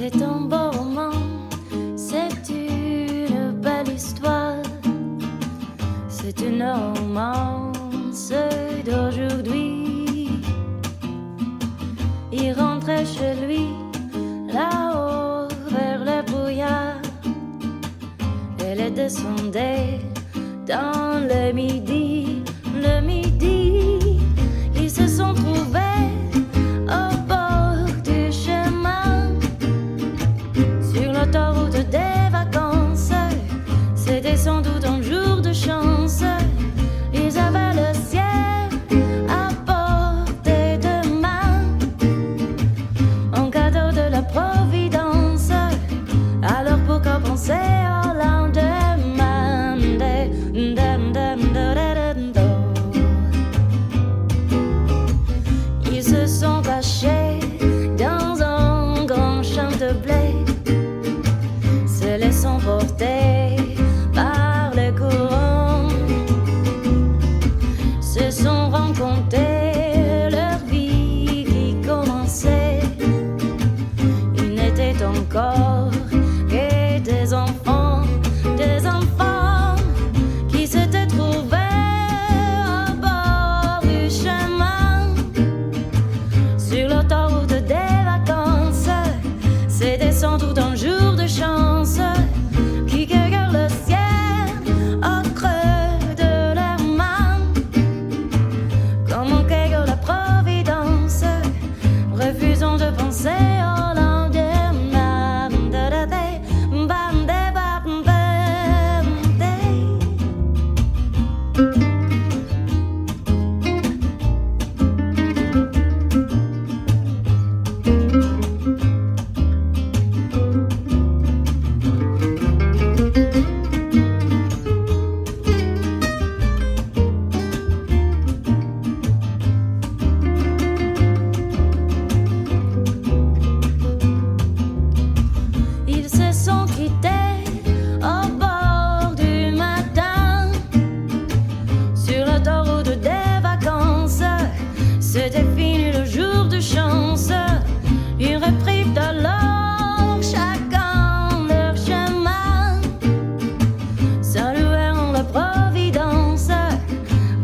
C'est un beau roman, c'est une belle histoire, c'est une romance d'aujourd'hui. Il rentrait chez lui, là-haut vers le brouillard. Elle descendait dans le midi. Le midi, ils se sont trouvés au bord du chemin, sur l'autoroute des vacances. C'était sans doute un jour de chance. Ils avaient le ciel à portée de main, un cadeau de la Providence. Alors pourquoi penser au lendemain? Ils se sont cachés dans un grand champ de blé, se laissant porter par le courant. Se sont rencontrés, leur vie qui commençait. Ils n'étaient encore que des enfants qui s'étaient trouvés au bord du chemin, sur l'autoroute des vacances. C'était sans doute un jour de chance, qui regarde le ciel au creux de leurs mains, comme on regarde la Providence, refusant de penser au lendemain. Ils se sont quittés au bord du matin, sur l'autoroute des vacances. C'était fini le jour de chance. Ils reprirent alors chacun leur chemin, saluèrent la Providence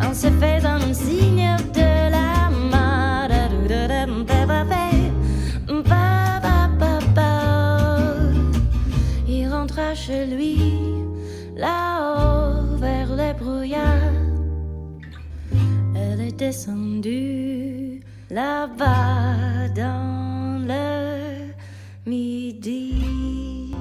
en se faisant un signe de la main. Il rentra chez lui, là-haut vers le brouillard. Elle est descendue là-bas dans le midi.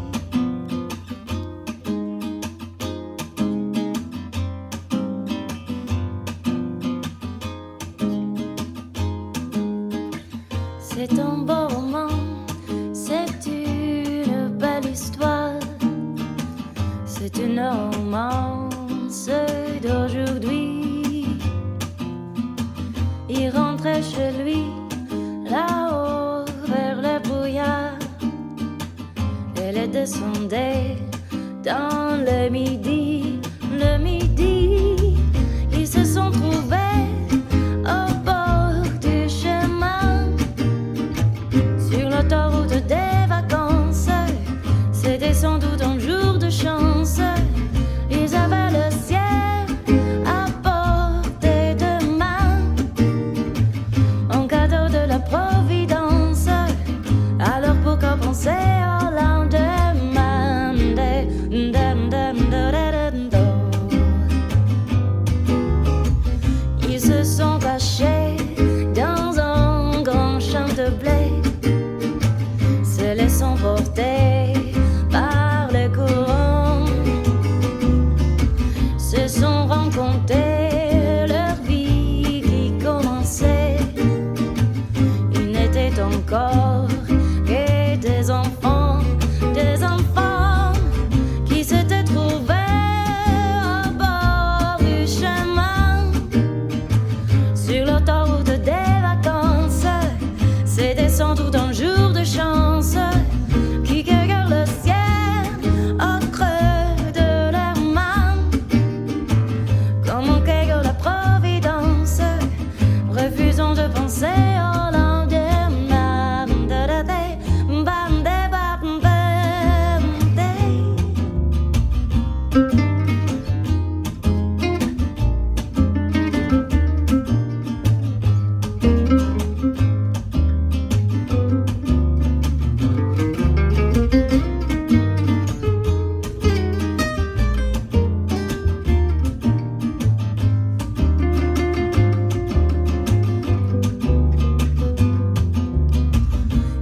C'est un beau roman, c'est une belle histoire, c'est une romance d'aujourd'hui. Il rentrait chez lui, là-haut vers le brouillard. Elle descendait dans le midi. Le midi, ils se sont trouvés au bord du chemin, sur l'autoroute des vacances. C'était sans doute un jour de chance. Ils avaient le ciel à portée de main, un cadeau de la Providence. Alors pourquoi penser au lendemain? Ils se sont cachés dans un grand champ de blé, se laissant porter